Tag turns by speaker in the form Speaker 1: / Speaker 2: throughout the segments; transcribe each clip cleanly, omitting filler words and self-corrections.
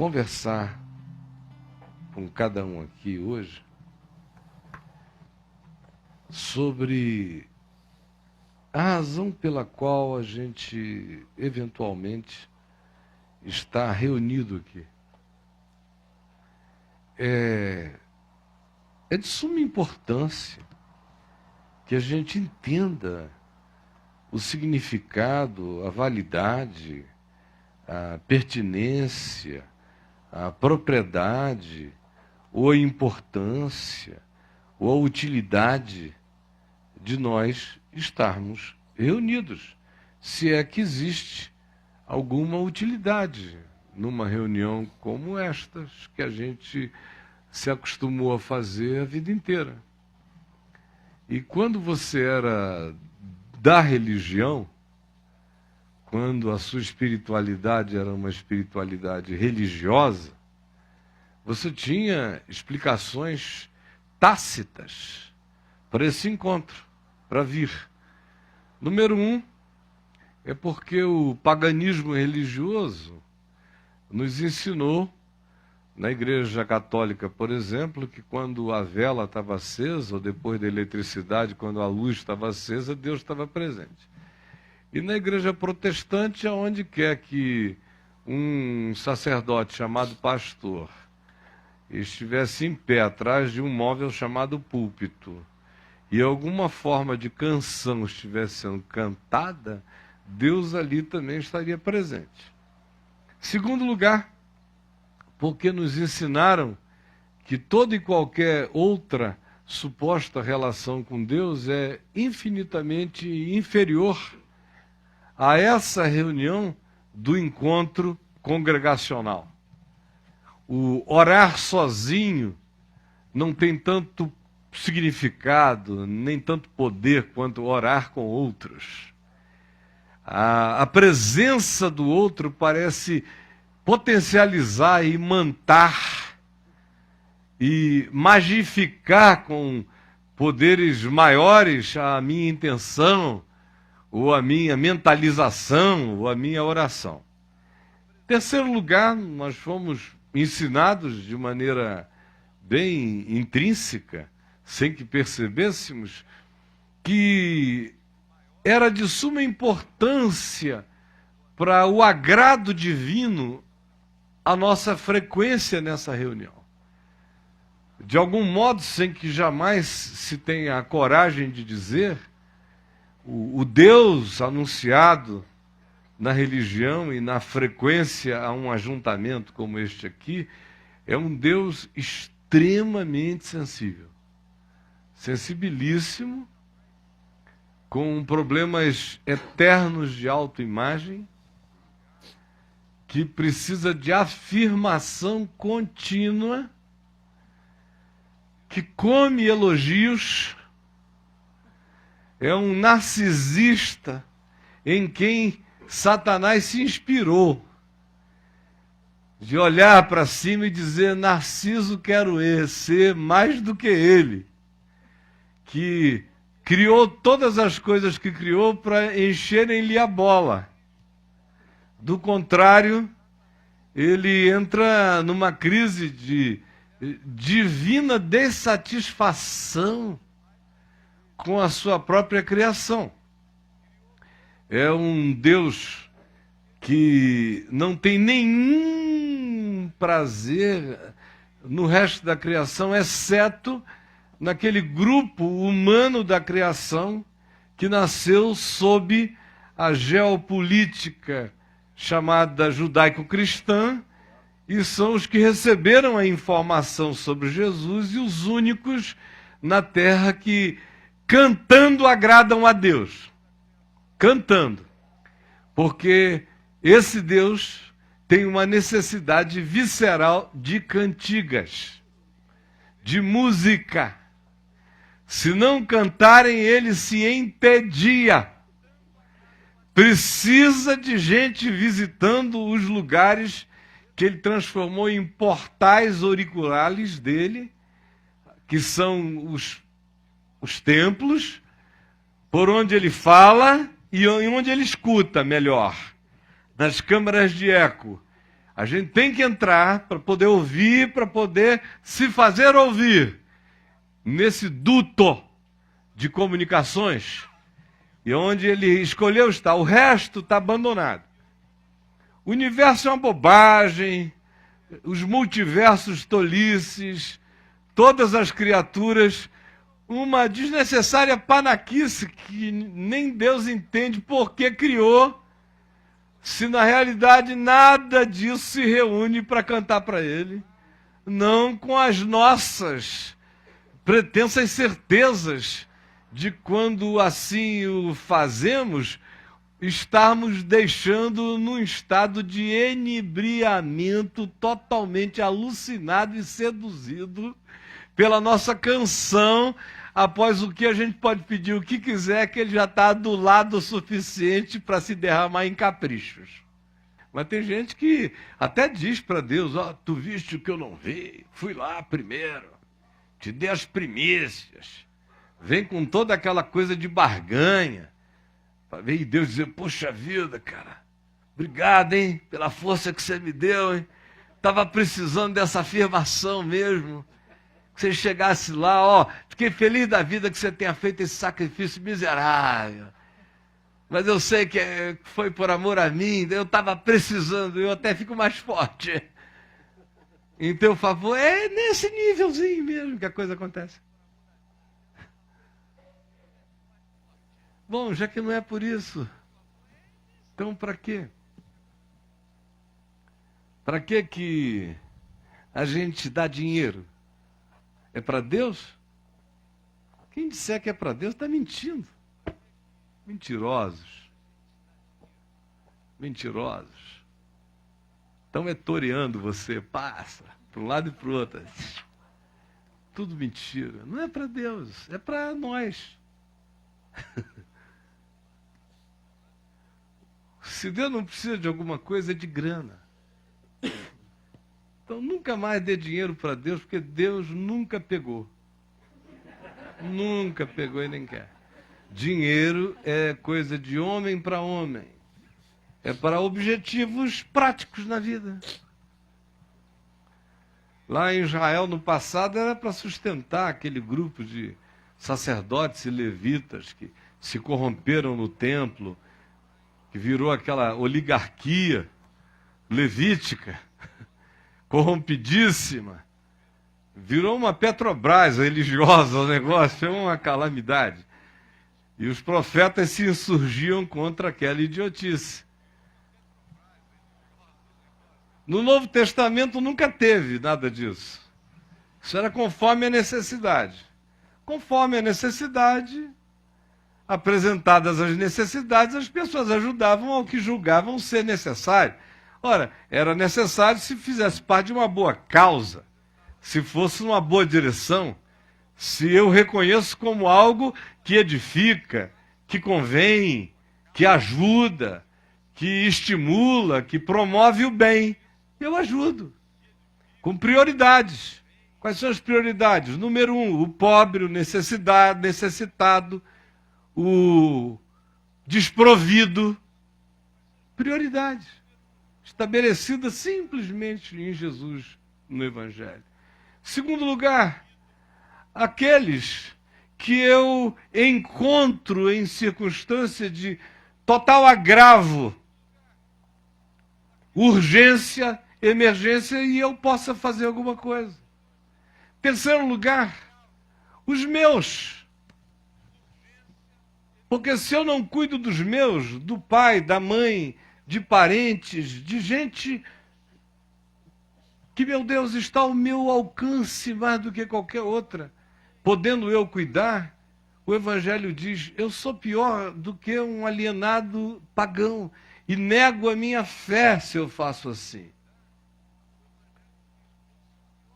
Speaker 1: conversar com cada um aqui hoje sobre a razão pela qual a gente eventualmente está reunido aqui. É de suma importância que a gente entenda o significado, a validade, a pertinência, a propriedade, ou a importância, ou a utilidade de nós estarmos reunidos, se é que existe alguma utilidade numa reunião como estas, que a gente se acostumou a fazer a vida inteira. E quando você era da religião, quando a sua espiritualidade era uma espiritualidade religiosa, você tinha explicações tácitas para esse encontro, para vir. Número 1, é porque o paganismo religioso nos ensinou, na Igreja Católica, por exemplo, que quando a vela estava acesa, ou depois da eletricidade, quando a luz estava acesa, Deus estava presente. E na Igreja Protestante, aonde quer que um sacerdote chamado pastor estivesse em pé atrás de um móvel chamado púlpito, e alguma forma de canção estivesse sendo cantada, Deus ali também estaria presente. Segundo lugar, porque nos ensinaram que toda e qualquer outra suposta relação com Deus é infinitamente inferior a essa reunião do encontro congregacional. O orar sozinho não tem tanto significado, nem tanto poder quanto orar com outros. A presença do outro parece potencializar e imantar e magificar com poderes maiores a minha intenção, ou a minha mentalização, ou a minha oração. Terceiro lugar, nós fomos ensinados de maneira bem intrínseca, sem que percebêssemos, que era de suma importância para o agrado divino a nossa frequência nessa reunião. De algum modo, sem que jamais se tenha a coragem de dizer, o Deus anunciado na religião e na frequência a um ajuntamento como este aqui, é um Deus extremamente sensível, sensibilíssimo, com problemas eternos de autoimagem, que precisa de afirmação contínua, que come elogios, é um narcisista em quem Satanás se inspirou, de olhar para cima e dizer: Narciso quero ser mais do que ele, que criou todas as coisas que criou para encherem-lhe a bola. Do contrário, ele entra numa crise de divina dessatisfação com a sua própria criação. É um Deus que não tem nenhum prazer no resto da criação, exceto naquele grupo humano da criação que nasceu sob a geopolítica chamada judaico-cristã, e são os que receberam a informação sobre Jesus e os únicos na terra que, cantando, agradam a Deus. Cantando. Porque esse Deus tem uma necessidade visceral de cantigas, de música. Se não cantarem, ele se entedia. Precisa de gente visitando os lugares que ele transformou em portais auriculares dele, que são os templos, por onde ele fala e onde ele escuta melhor. Nas câmaras de eco, A gente tem que entrar para poder ouvir, para poder se fazer ouvir nesse duto de comunicações, e onde ele escolheu estar. O resto está abandonado. O universo é uma bobagem, os multiversos tolices, todas as criaturas, uma desnecessária panaquice que nem Deus entende por que criou, se na realidade nada disso se reúne para cantar para ele, não com as nossas pretensas certezas de quando assim o fazemos, estarmos deixando num estado de enebriamento, totalmente alucinado e seduzido pela nossa canção, após o que a gente pode pedir o que quiser, que ele já está adulado o suficiente para se derramar em caprichos. Mas tem gente que até diz para Deus, ó, tu viste o que eu não vi, fui lá primeiro, te dei as primícias, vem com toda aquela coisa de barganha, para ver Deus dizer, poxa vida, cara, obrigado, hein, pela força que você me deu, hein, estava precisando dessa afirmação mesmo, que você chegasse lá, ó, fiquei feliz da vida que você tenha feito esse sacrifício miserável, mas eu sei que foi por amor a mim, eu estava precisando, eu até fico mais forte. Em teu favor, é nesse nívelzinho mesmo que a coisa acontece. Bom, já que não é por isso, então para quê? Para que a gente dá dinheiro? É para Deus? Quem disser que é para Deus está mentindo. Mentirosos. Mentirosos. Estão toreando você, passa, para um lado e para o outro. Tudo mentira. Não é para Deus, é para nós. Se Deus não precisa de alguma coisa, é de grana. Então nunca mais dê dinheiro para Deus, porque Deus nunca pegou. Nunca pegou e nem quer. Dinheiro é coisa de homem para homem. É para objetivos práticos na vida. Lá em Israel, no passado, era para sustentar aquele grupo de sacerdotes e levitas que se corromperam no templo, que virou aquela oligarquia levítica, corrompidíssima. Virou uma Petrobras religiosa, o negócio é uma calamidade. E os profetas se insurgiam contra aquela idiotice. No Novo Testamento nunca teve nada disso. Isso era conforme a necessidade. Conforme a necessidade, apresentadas as necessidades, as pessoas ajudavam ao que julgavam ser necessário. Ora, era necessário se fizesse parte de uma boa causa, se fosse numa boa direção, se eu reconheço como algo que edifica, que convém, que ajuda, que estimula, que promove o bem. Eu ajudo, com prioridades. Quais são as prioridades? Número 1, o pobre, o necessitado, o desprovido. Prioridades estabelecidas simplesmente em Jesus, no Evangelho. Segundo lugar, aqueles que eu encontro em circunstância de total agravo, urgência, emergência, e eu possa fazer alguma coisa. Terceiro lugar, os meus. Porque se eu não cuido dos meus, do pai, da mãe, de parentes, de gente que, meu Deus, está ao meu alcance mais do que qualquer outra, podendo eu cuidar, o Evangelho diz, eu sou pior do que um alienado pagão e nego a minha fé se eu faço assim.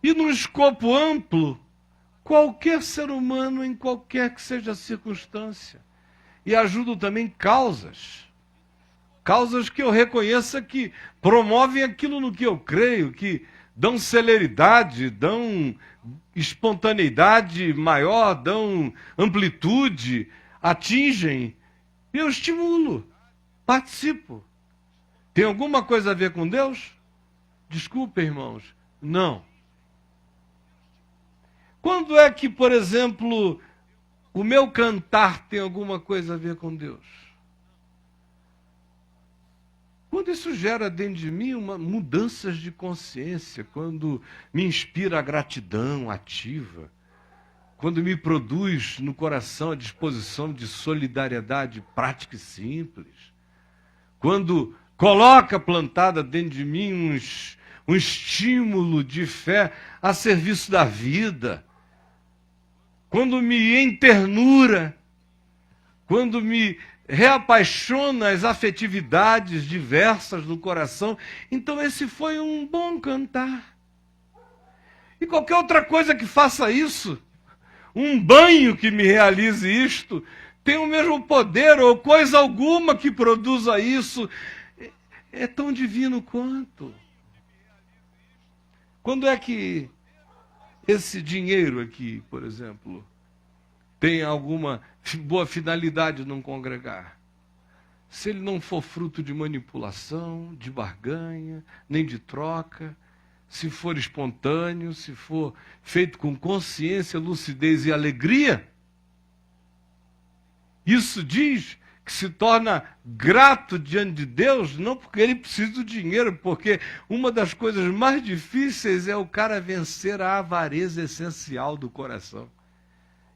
Speaker 1: E num escopo amplo, qualquer ser humano, em qualquer que seja a circunstância. E ajudo também causas. Causas que eu reconheça que promovem aquilo no que eu creio, que dão celeridade, dão espontaneidade maior, dão amplitude, atingem. Eu estimulo, participo. Tem alguma coisa a ver com Deus? Desculpa, irmãos, não. Quando é que, por exemplo, o meu cantar tem alguma coisa a ver com Deus? Quando isso gera dentro de mim mudanças de consciência, quando me inspira a gratidão ativa, quando me produz no coração a disposição de solidariedade prática e simples, quando coloca plantada dentro de mim um estímulo de fé a serviço da vida, quando me enternura, quando me reapaixona as afetividades diversas no coração, então esse foi um bom cantar. E qualquer outra coisa que faça isso, um banho que me realize isto, tem o mesmo poder, ou coisa alguma que produza isso, é tão divino quanto. Quando é que esse dinheiro aqui, por exemplo, tem alguma boa finalidade num congregar? Se ele não for fruto de manipulação, de barganha, nem de troca, se for espontâneo, se for feito com consciência, lucidez e alegria, isso diz que se torna grato diante de Deus, não porque ele precisa do dinheiro, porque uma das coisas mais difíceis é o cara vencer a avareza essencial do coração.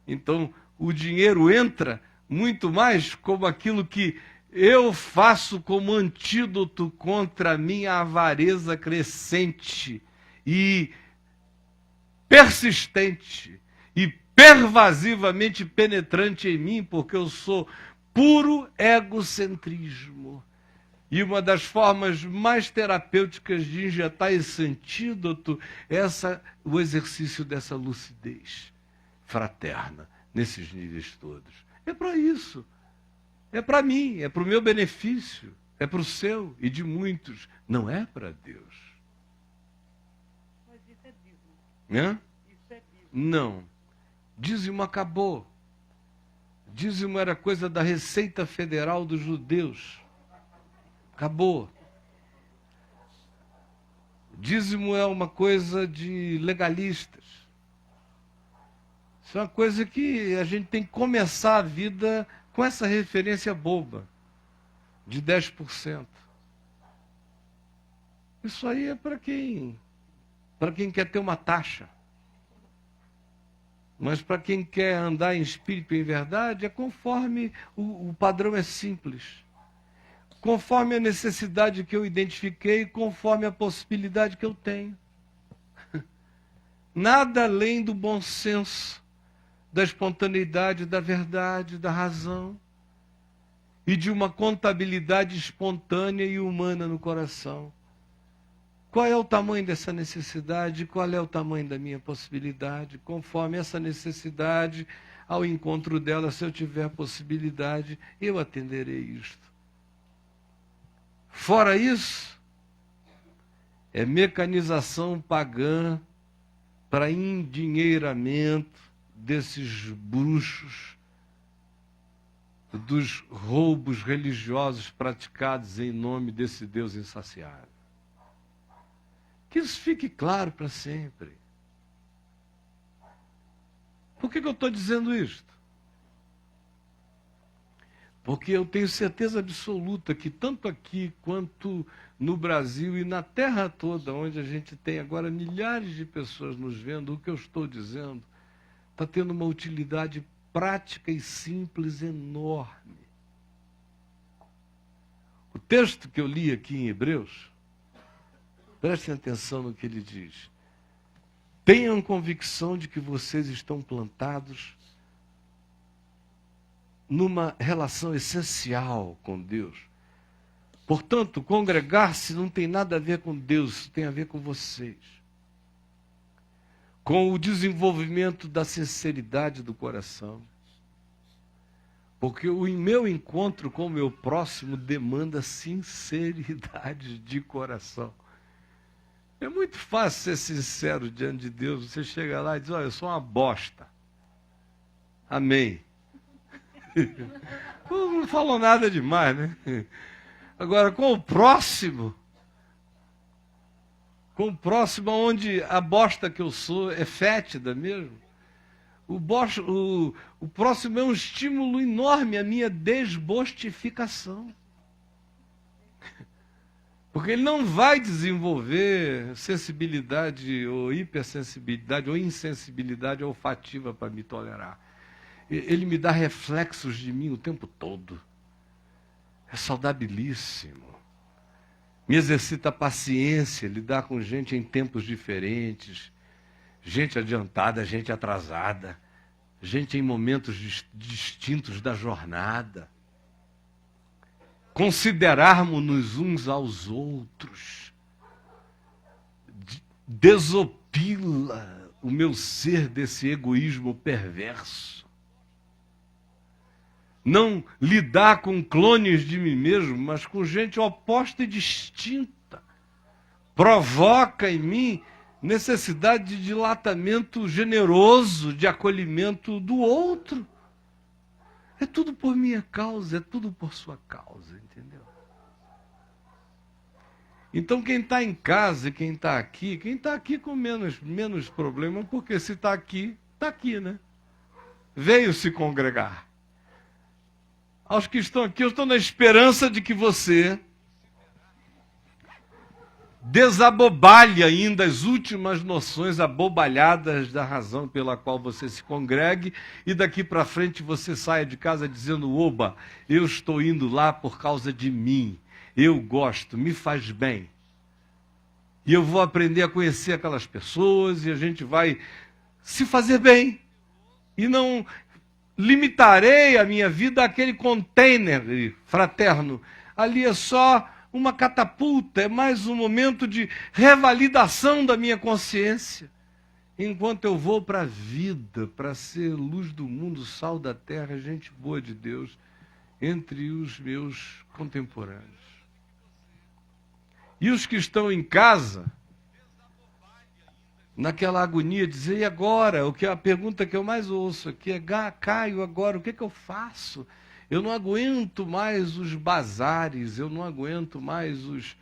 Speaker 1: Então, o dinheiro entra muito mais como aquilo que eu faço como antídoto contra a minha avareza crescente e persistente e pervasivamente penetrante em mim, porque eu sou puro egocentrismo. E uma das formas mais terapêuticas de injetar esse antídoto é o exercício dessa lucidez fraterna, nesses níveis todos. É para isso. É para mim, é para o meu benefício, é para o seu e de muitos. Não é para Deus.
Speaker 2: Mas isso é dízimo.
Speaker 1: Né?
Speaker 2: Isso é dízimo.
Speaker 1: Não. Dízimo acabou. Dízimo era coisa da Receita Federal dos judeus. Acabou. Dízimo é uma coisa de legalistas. Isso é uma coisa que a gente tem que começar a vida com essa referência boba de 10%. Isso aí é para quem quer ter uma taxa. Mas para quem quer andar em espírito e em verdade, é conforme o padrão é simples. Conforme a necessidade que eu identifiquei, conforme a possibilidade que eu tenho. Nada além do bom senso, da espontaneidade, da verdade, da razão e de uma contabilidade espontânea e humana no coração. Qual é o tamanho dessa necessidade? Qual é o tamanho da minha possibilidade? Conforme essa necessidade, ao encontro dela, se eu tiver possibilidade, eu atenderei isto. Fora isso, é mecanização pagã para endinheiramento desses bruxos, dos roubos religiosos praticados em nome desse Deus insaciável. Que isso fique claro para sempre. Por que eu estou dizendo isto? Porque eu tenho certeza absoluta que tanto aqui quanto no Brasil e na terra toda, onde a gente tem agora milhares de pessoas nos vendo, o que eu estou dizendo está tendo uma utilidade prática e simples enorme. O texto que eu li aqui em Hebreus, prestem atenção no que ele diz. Tenham convicção de que vocês estão plantados numa relação essencial com Deus. Portanto, congregar-se não tem nada a ver com Deus, tem a ver com vocês. Com o desenvolvimento da sinceridade do coração. Porque o meu encontro com o meu próximo demanda sinceridade de coração. É muito fácil ser sincero diante de Deus. Você chega lá e diz, olha, eu sou uma bosta. Amém. Não falou nada demais, né? Agora, com o próximo, com o próximo, onde a bosta que eu sou é fétida mesmo. O próximo é um estímulo enorme à minha desbostificação. Porque ele não vai desenvolver sensibilidade ou hipersensibilidade ou insensibilidade olfativa para me tolerar. Ele me dá reflexos de mim o tempo todo. É saudabilíssimo. Me exercita a paciência, lidar com gente em tempos diferentes, gente adiantada, gente atrasada, gente em momentos distintos da jornada. Considerarmos-nos uns aos outros desopila o meu ser desse egoísmo perverso. Não lidar com clones de mim mesmo, mas com gente oposta e distinta. Provoca em mim necessidade de dilatamento generoso, de acolhimento do outro. É tudo por minha causa, é tudo por sua causa, entendeu? Então quem está em casa e quem está aqui com menos problema, porque se está aqui, né? Veio se congregar. Aos que estão aqui, eu estou na esperança de que você desabobalhe ainda as últimas noções abobalhadas da razão pela qual você se congregue e daqui para frente você saia de casa dizendo: oba, eu estou indo lá por causa de mim, eu gosto, me faz bem. E eu vou aprender a conhecer aquelas pessoas e a gente vai se fazer bem. E não limitarei a minha vida àquele container fraterno. Ali é só uma catapulta, é mais um momento de revalidação da minha consciência. Enquanto eu vou para a vida, para ser luz do mundo, sal da terra, gente boa de Deus, entre os meus contemporâneos. E os que estão em casa, naquela agonia de dizer: e agora? A pergunta que eu mais ouço aqui é: Caio, agora o que eu faço? Eu não aguento mais os bazares, eu não aguento mais os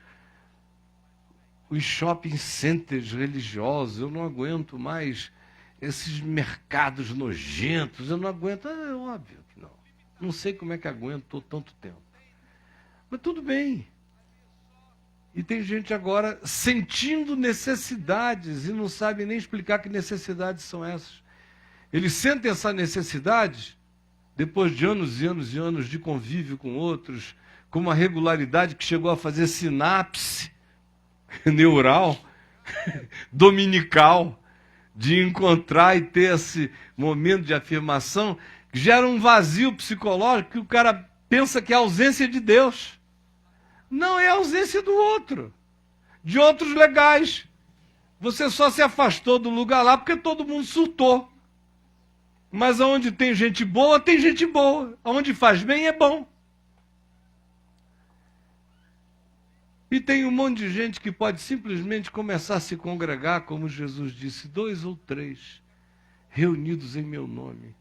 Speaker 1: shopping centers religiosos, eu não aguento mais esses mercados nojentos, eu não aguento. É óbvio que não. Não sei como é que aguento tanto tempo. Mas tudo bem. E tem gente agora sentindo necessidades e não sabe nem explicar que necessidades são essas. Eles sentem essa necessidade depois de anos e anos e anos de convívio com outros, com uma regularidade que chegou a fazer sinapse neural, dominical, de encontrar e ter esse momento de afirmação, que gera um vazio psicológico que o cara pensa que é a ausência de Deus. Não, é a ausência do outro, de outros legais. Você só se afastou do lugar lá porque todo mundo surtou. Mas onde tem gente boa, tem gente boa. Onde faz bem, é bom. E tem um monte de gente que pode simplesmente começar a se congregar, como Jesus disse: 2 ou 3 reunidos em meu nome.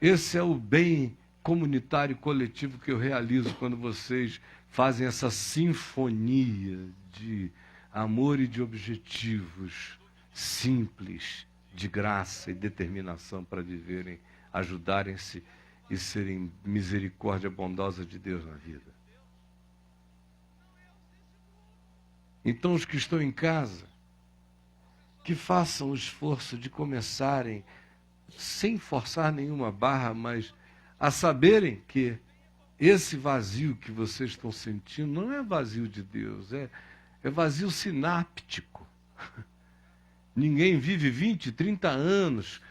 Speaker 1: Esse é o bem comunitário coletivo que eu realizo quando vocês fazem essa sinfonia de amor e de objetivos simples, de graça e determinação para viverem, ajudarem-se e serem misericórdia bondosa de Deus na vida. Então, os que estão em casa, que façam o esforço de começarem, sem forçar nenhuma barra, mas a saberem que esse vazio que vocês estão sentindo não é vazio de Deus, é vazio sináptico. Ninguém vive 20, 30 anos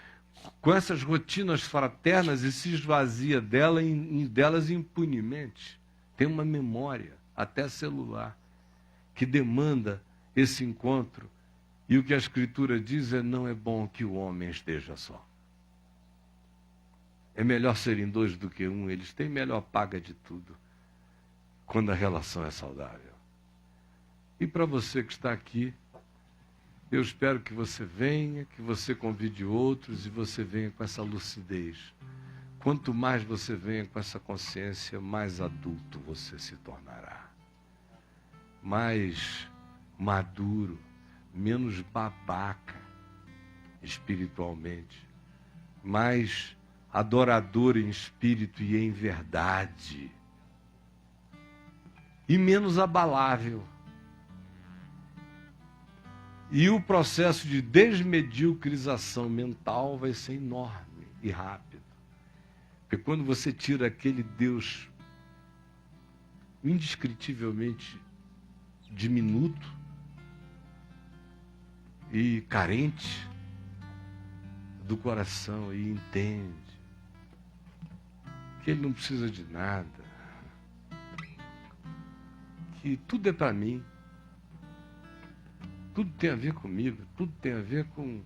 Speaker 1: com essas rotinas fraternas e se esvazia delas impunemente. Tem uma memória, até celular, que demanda esse encontro. E o que a Escritura diz é: não é bom que o homem esteja só. É melhor serem 2 do que 1, eles têm melhor paga de tudo, quando a relação é saudável. E para você que está aqui, eu espero que você venha, que você convide outros e você venha com essa lucidez. Quanto mais você venha com essa consciência, mais adulto você se tornará. Mais maduro, menos babaca espiritualmente, mais adorador em espírito e em verdade, e menos abalável. E o processo de desmediocrização mental vai ser enorme e rápido. Porque quando você tira aquele Deus indescritivelmente diminuto e carente do coração e entende que ele não precisa de nada, que tudo é para mim, tudo tem a ver comigo, tudo tem a ver com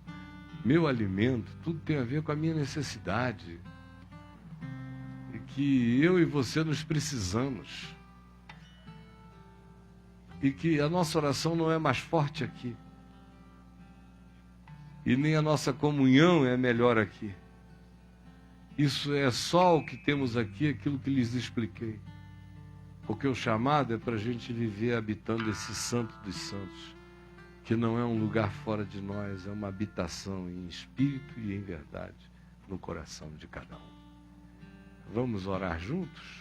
Speaker 1: meu alimento, tudo tem a ver com a minha necessidade, e que eu e você nos precisamos, e que a nossa oração não é mais forte aqui, e nem a nossa comunhão é melhor aqui. Isso é só o que temos aqui, aquilo que lhes expliquei. Porque o chamado é para a gente viver habitando esse santo dos santos, que não é um lugar fora de nós, é uma habitação em espírito e em verdade no coração de cada um. Vamos orar juntos?